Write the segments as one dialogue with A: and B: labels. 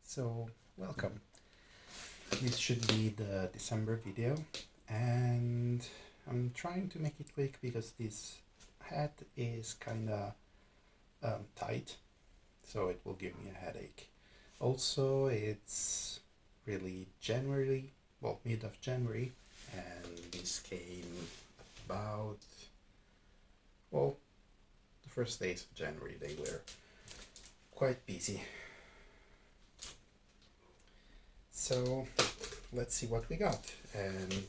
A: So, welcome. This should be the December video, and I'm trying to make it quick because this hat is kinda tight, so it will give me a headache. Also, it's really January, well, mid of January, and this came about, well, the first days of January. They were quite busy. So let's see what we got, and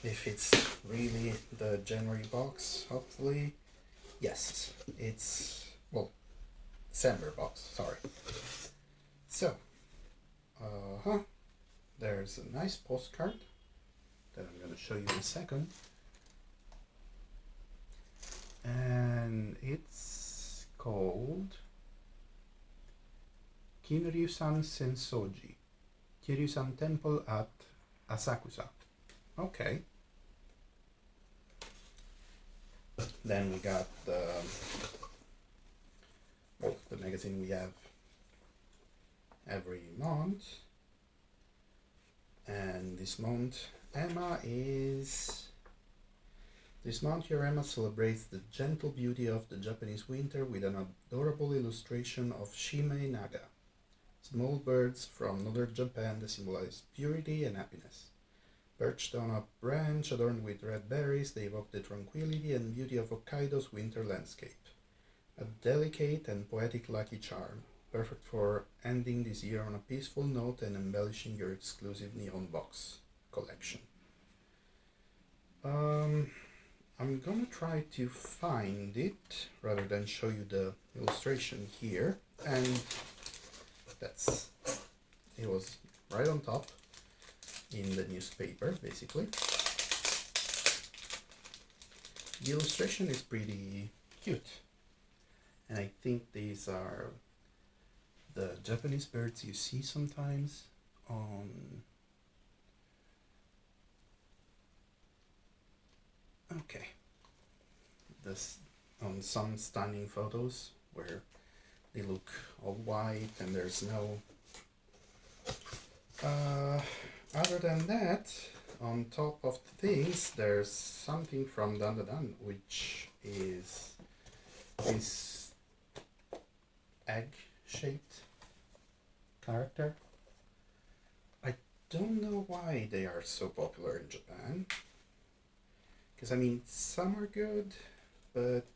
A: if it's really the January box. Hopefully, yes, it's, well, December box, sorry. So there's a nice postcard that I'm going to show you in a second, and it's called Kinryu-san Sensoji, Kiryu-san Temple at Asakusa. Okay. Then we got the magazine we have every month. And this month your Emma celebrates the gentle beauty of the Japanese winter with an adorable illustration of Shimei Naga, small birds from northern Japan that symbolize purity and happiness. Perched on a branch adorned with red berries, they evoke the tranquility and beauty of Hokkaido's winter landscape. A delicate and poetic lucky charm, perfect for ending this year on a peaceful note and embellishing your exclusive Nihonpack collection. I'm gonna try to find it rather than show you the illustration here, and it was right on top in the newspaper, basically. The illustration is pretty cute, and I think these are the Japanese birds you see sometimes on on some stunning photos where they look all white and there's no other than that. On top of the things, there's something from Dan, which is this egg-shaped character. I don't know why they are so popular in Japan, because I mean, some are good, but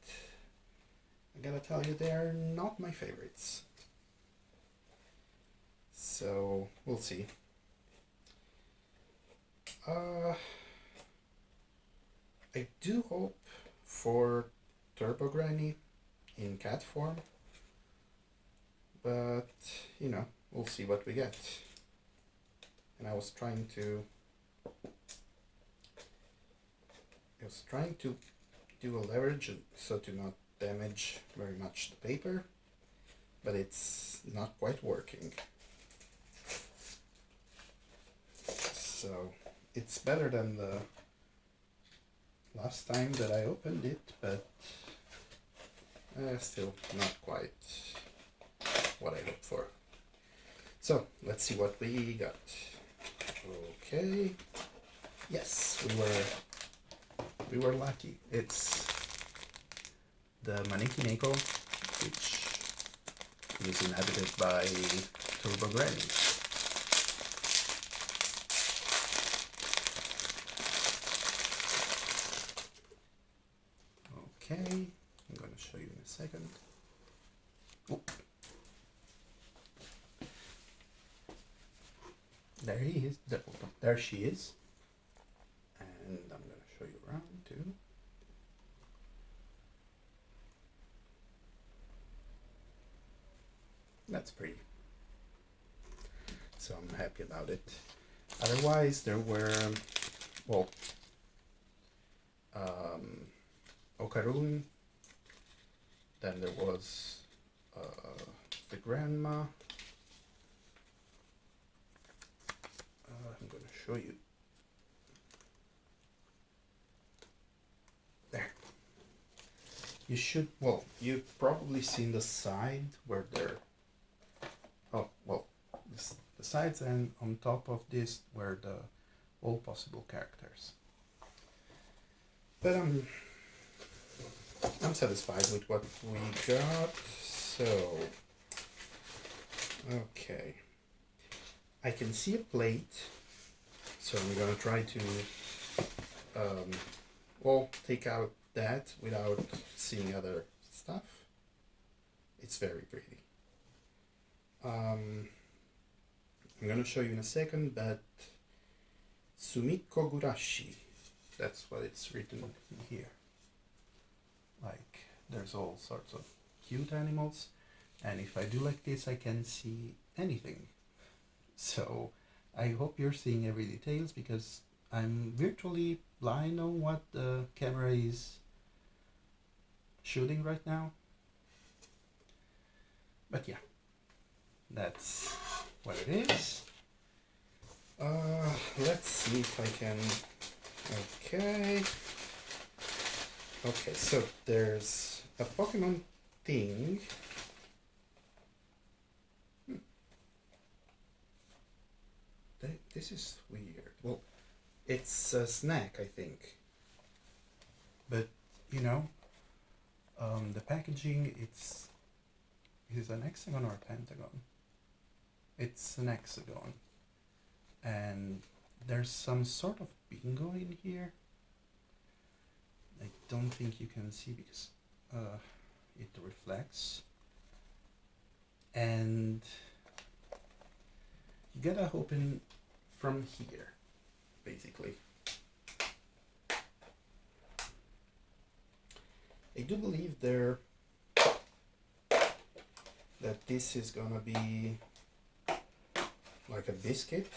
A: I gotta tell you, they're not my favorites. So we'll see. I do hope for Turbo Granny in cat form, but we'll see what we get. And I was trying to do a leverage so to not damage very much the paper, but it's not quite working. So it's better than the last time that I opened it, but still not quite what I hoped for. So let's see what we got. Okay, yes, we were lucky. It's the Maneki Neko, which is inhabited by Turbo Granny. Okay, I'm going to show you in a second. Oh. There he is. There she is. And I'm going to show you around too. That's pretty. So I'm happy about it. Otherwise, there were, well, Okarun, then there was the grandma. I'm going to show you. There. You should, well, you've probably seen the side where they're sides, and on top of this were all possible characters. But I'm satisfied with what we got. So, okay, I can see a plate, so I'm gonna try to take out that without seeing other stuff. It's very pretty. I'm gonna show you in a second, but Sumikko Gurashi, that's what it's written here. Like, there's all sorts of cute animals, and if I do like this, I can see anything. So I hope you're seeing every details, because I'm virtually blind on what the camera is shooting right now. But yeah, that's what it is. Let's see if I can. Okay, so there's a Pokemon thing. This is weird. Well, it's a snack, I think. But, you know, the packaging, is an hexagon or a pentagon? It's an hexagon. And there's some sort of bingo in here. I don't think you can see because it reflects. And you gotta open from here, basically. I do believe that this is gonna be like a biscuit,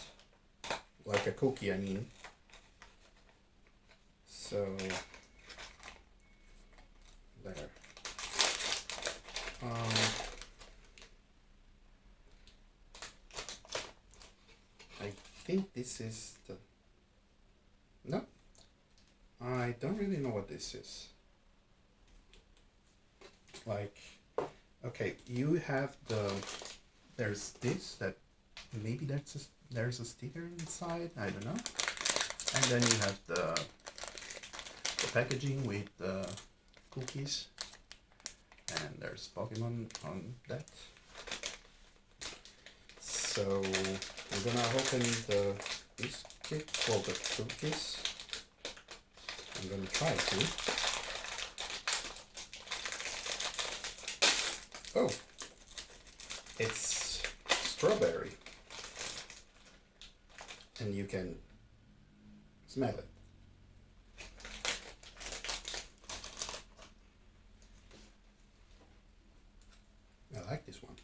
A: like a cookie, I mean. So there. I think this is the. No, I don't really know what this is. Like, okay, you have there's this that maybe there's a sticker inside, I don't know. And then you have the packaging with the cookies, and there's Pokemon on that. So we're gonna open the biscuit, well, the cookies. I'm gonna try to. Oh, it's strawberry, and you can smell it. I like this one.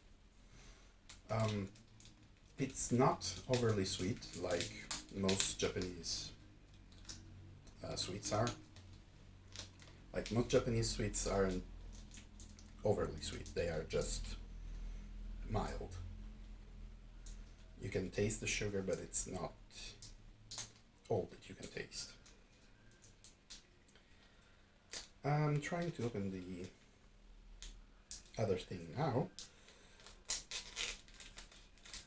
A: It's not overly sweet like most Japanese sweets are. Like, most Japanese sweets aren't overly sweet, they are just mild. You can taste the sugar, but it's not all that you can taste. I'm trying to open the other thing now.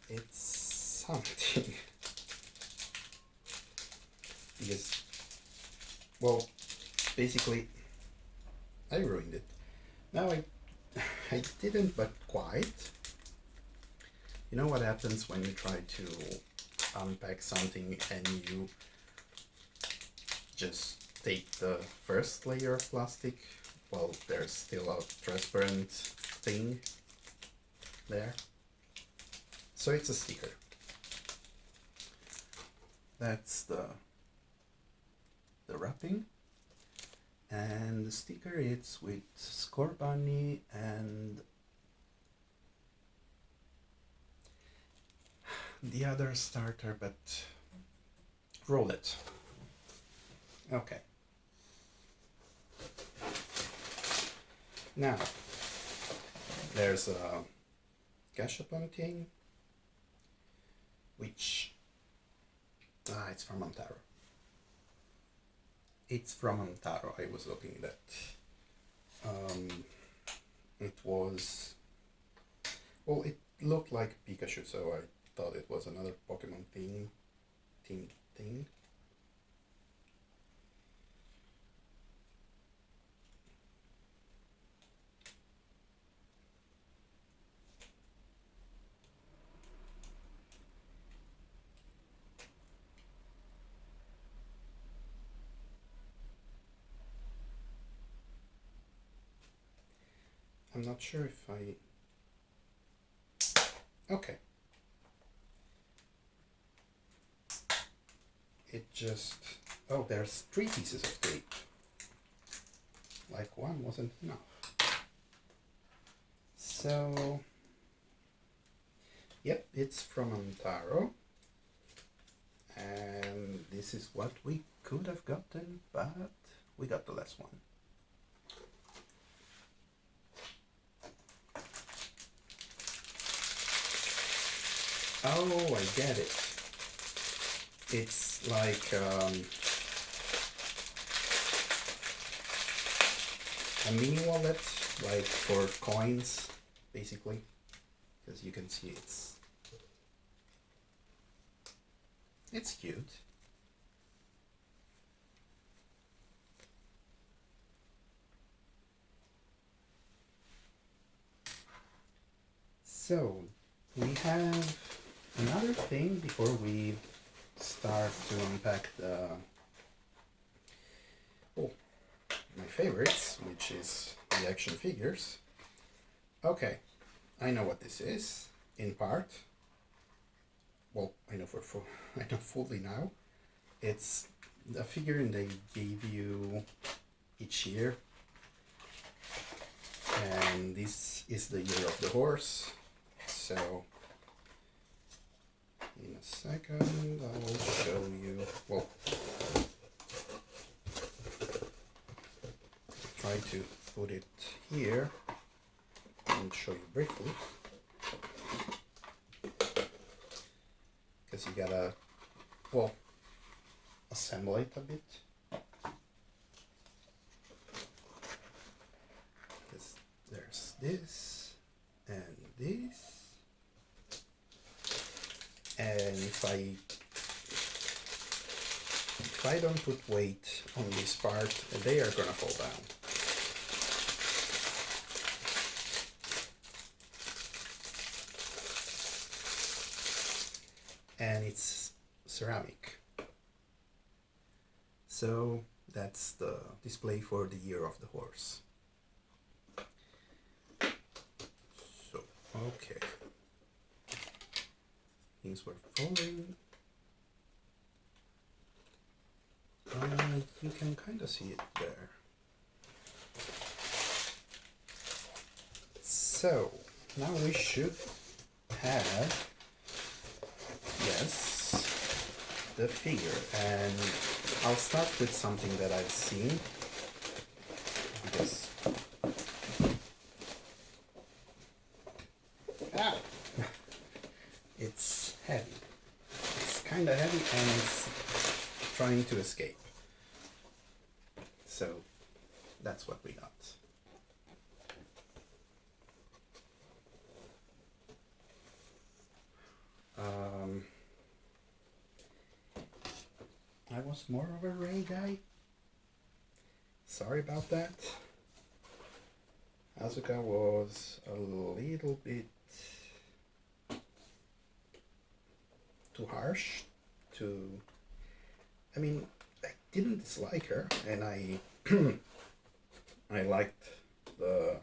A: It's something. Because, well, basically, I ruined it. Now I didn't, but quite. You know what happens when you try to unpack something and you just take the first layer of plastic while there's still a transparent thing there? So it's a sticker. That's the wrapping. And the sticker, it's with Scorbunny and the other starter, but Rowlet. Okay. Now, there's a Gashapon thing, which, it's from Antaro. It's from Antaro. I was looking at that. It was, well, it looked like Pikachu, so I thought it was another Pokemon themed thing. I'm not sure if I... Okay. It just... Oh, there's 3 pieces of tape. Like one wasn't enough. So... Yep, it's from Antaro. And this is what we could have gotten, but we got the last one. Oh, I get it. It's like a mini wallet, like for coins, basically. Because you can see it's cute. So we have another thing before we start to unpack my favorites, which is the action figures. Okay, I know what this is, in part. Well, I know I know fully now. It's the figure they gave you each year. And this is the year of the horse. So in a second I will show you, well, try to put it here and show you briefly, because you gotta, well, assemble it a bit, because there's this and this. And if I don't put weight on this part, they are gonna fall down. And it's ceramic. So that's the display for the year of the horse. So, okay. Things were falling. You can kind of see it there. So now we should have, yes, the figure, and I'll start with something that I've seen, because it's heavy. It's kind of heavy and it's trying to escape. So that's what we got. I was more of a Ray guy. Sorry about that. Asuka was a little bit too harsh to, I mean, I didn't dislike her, and I I liked the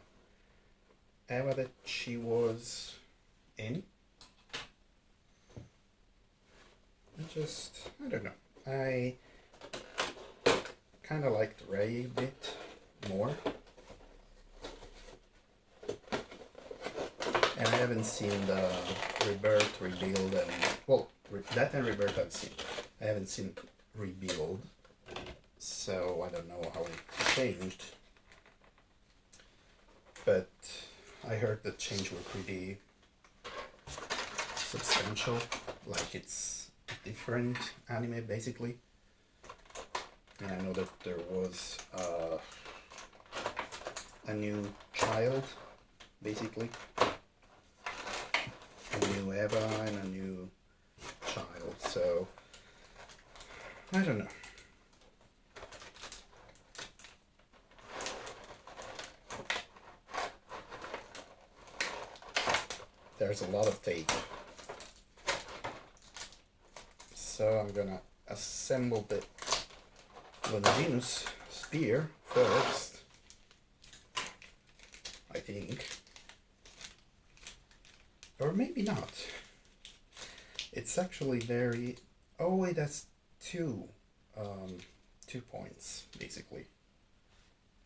A: era that she was in. I don't know, I kind of liked Ray a bit more, and I haven't seen the Rebirth, Rebuild, and, well, that and Rebirth I've seen. I haven't seen Rebuild, so I don't know how it changed, but I heard the change were pretty substantial, like it's different anime basically. And I know that there was a new child, basically, a new Eva and a new so I don't know. There's a lot of tape. So I'm gonna assemble the Longinus spear first, I think. Or maybe not. It's actually very... Oh wait, that's two 2 points, basically.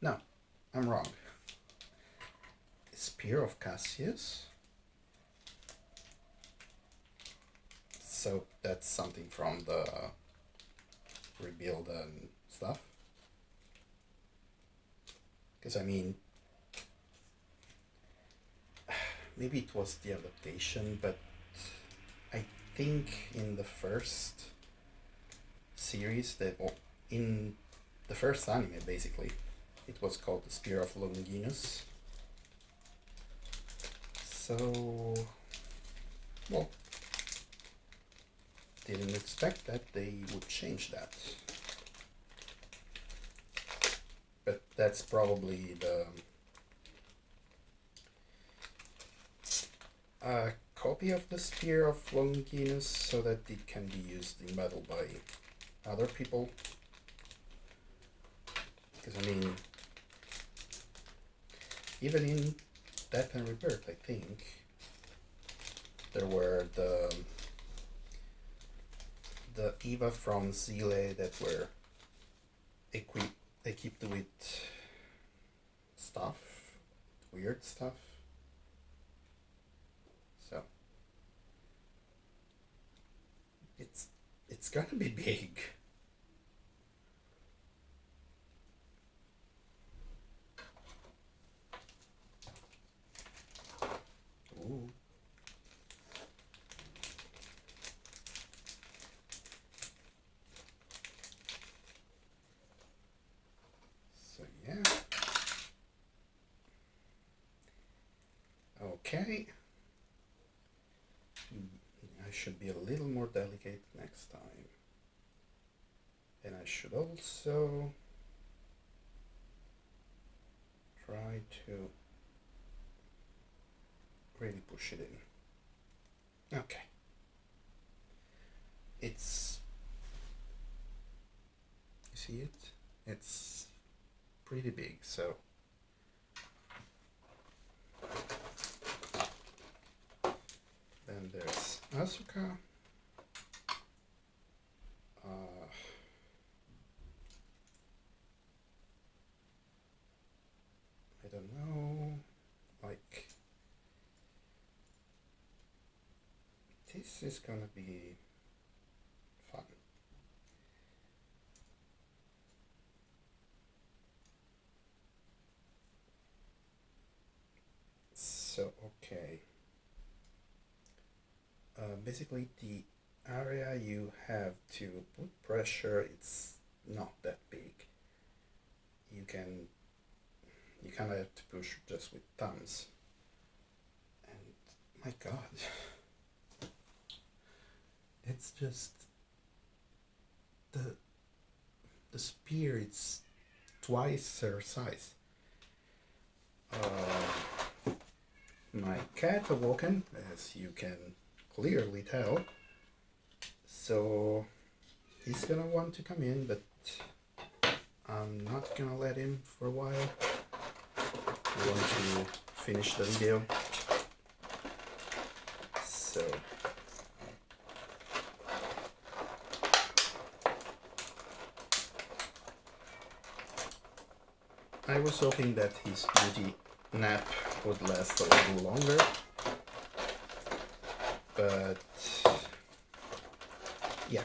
A: No, I'm wrong. Spear of Cassius. So that's something from the rebuild and stuff. Because I mean, maybe it was the adaptation, but I think in the first series, in the first anime basically, it was called the Spear of Longinus. So, well, didn't expect that they would change that. But that's probably the copy of the Spear of Longinus so that it can be used in battle by other people. Because I mean, even in Death and Rebirth, I think, there were the Eva from Zile that were equipped with stuff, weird stuff. So it's gonna be big. Ooh. So yeah. Okay. I should be a little more delicate next time. And I should also try to really push it in. Okay. It's... You see it? It's pretty big, so... Then there's Asuka. I don't know, like, this is gonna be fun. So, okay. Basically, the area you have to put pressure, it's not that big. You kind of have to push just with thumbs. And my god, it's just the spear. It's twice her size. My cat awoken, as you can clearly tell, so he's gonna want to come in, but I'm not gonna let him for a while. I want to finish the video, so I was hoping that his beauty nap would last a little longer, but yeah.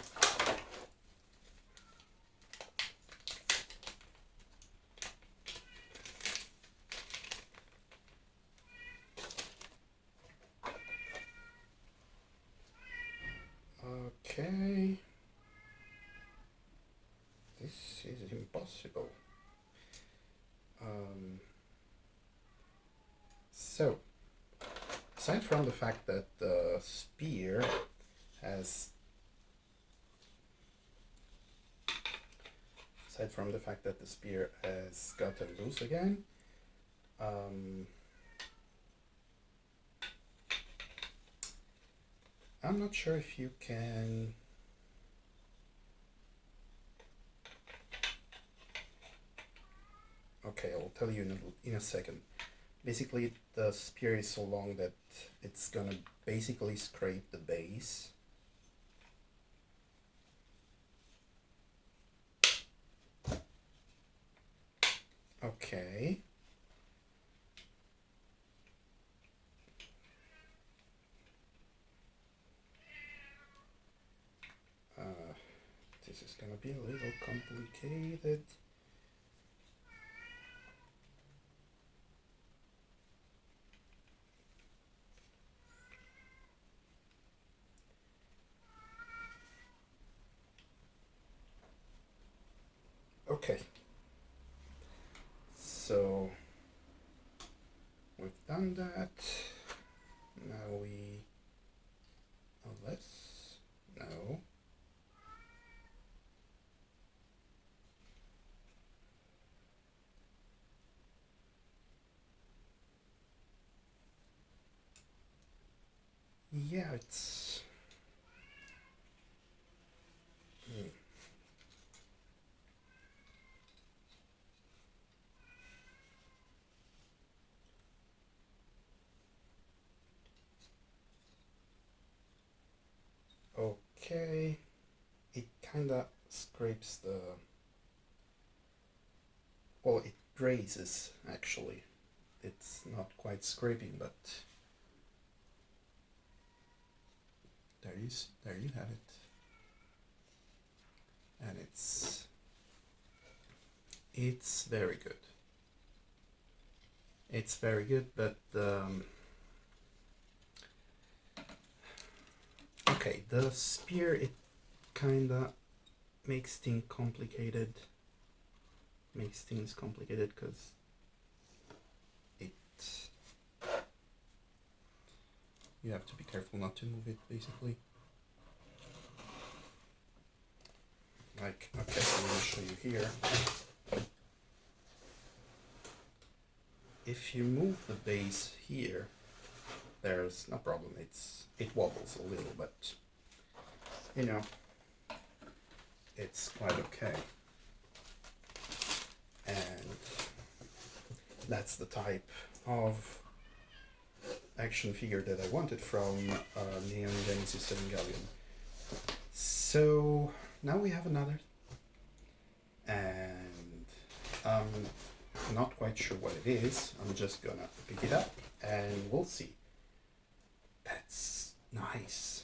A: Okay, this is impossible. So, aside from the fact that the spear has aside from the fact that the spear has gotten loose again. I'm not sure if you can... Okay, I'll tell you in a second. Basically, the spear is so long that it's gonna basically scrape the base. Okay. This is gonna be a little complicated. Okay. So we've done that. Now we... Unless... No. Yeah, it's... Okay. It kinda scrapes the... Well, it grazes, actually. It's not quite scraping, but... There you have it. And it's very good. It's very good, but okay, the spear, it kinda makes things complicated. Makes things complicated because you have to be careful not to move it, basically. Like, okay, I'm gonna show you here. If you move the base here, there's no problem. It wobbles a little, but you know, it's quite okay. And that's the type of action figure that I wanted from Neon Genesis Evangelion. So now we have another, and I'm not quite sure what it is. I'm just gonna pick it up and we'll see. That's nice.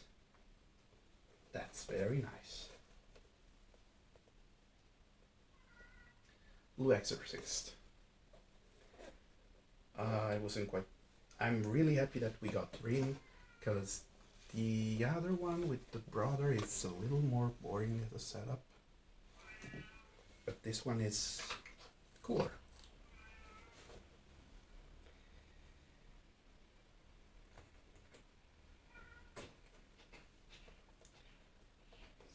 A: That's very nice. Blue Exorcist. I wasn't quite... I'm really happy that we got Rin, because the other one with the brother is a little more boring as a setup. But this one is cooler.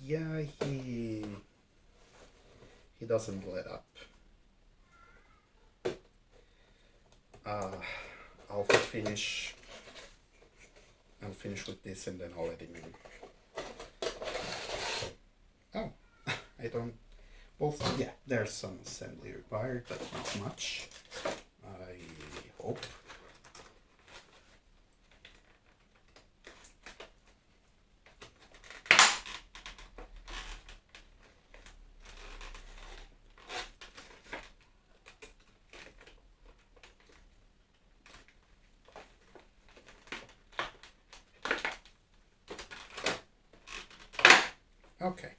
A: Yeah, he doesn't let up. I'll finish with this and then I'll let him in. Oh, I don't... Well, yeah, there's some assembly required, but not much, I hope. Okay.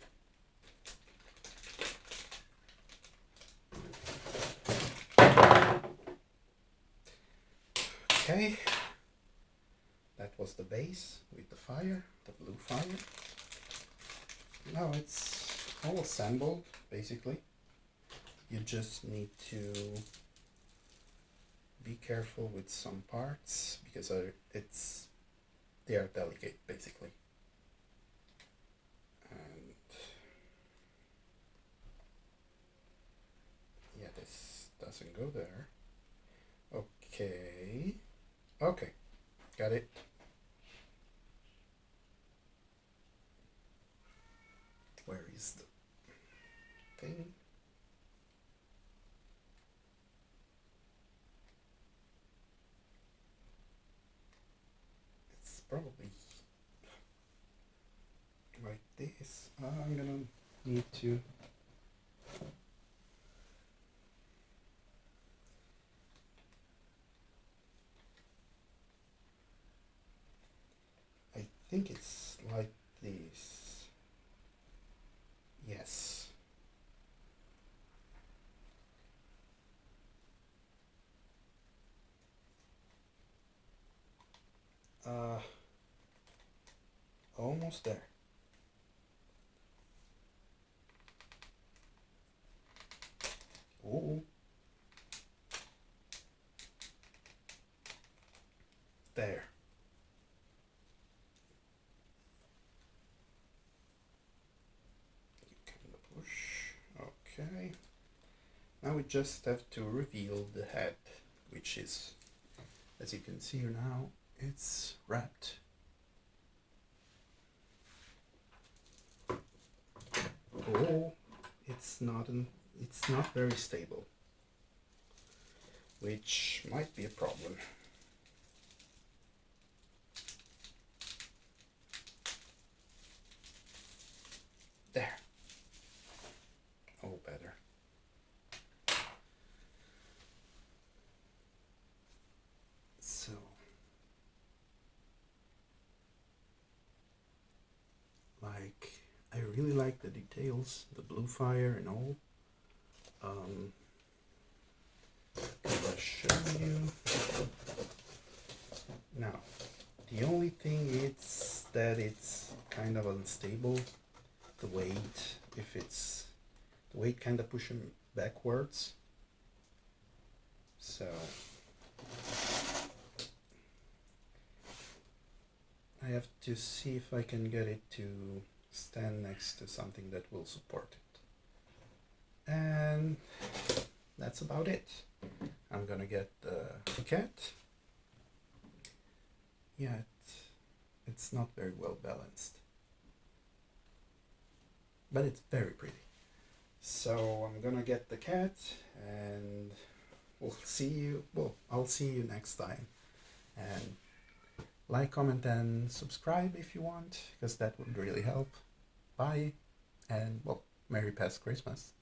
A: Okay. That was the base with the fire, the blue fire. Now it's all assembled, basically. You just need to be careful with some parts because they are delicate, basically. And doesn't go there. Okay. Okay. Got it. Where is the thing? It's probably like this. I'm gonna need to I think it's like this. Yes. Uh, Almost there. Oh, there. You can push. Okay. Now we just have to reveal the head, which is, as you can see now, it's wrapped. Oh, it's not very stable, which might be a problem. There. Oh, better. So, like, I really like the details, the blue fire and all. I'll show you. Now, the only thing is that it's kind of unstable. The weight, the weight kind of pushing backwards. So I have to see if I can get it to stand next to something that will support it. And that's about it. I'm gonna get the cat. Yeah, it's not very well balanced, but it's very pretty. So I'm gonna get the cat, and I'll see you next time. And like, comment, and subscribe if you want, because that would really help. Bye, and well, Merry past Christmas.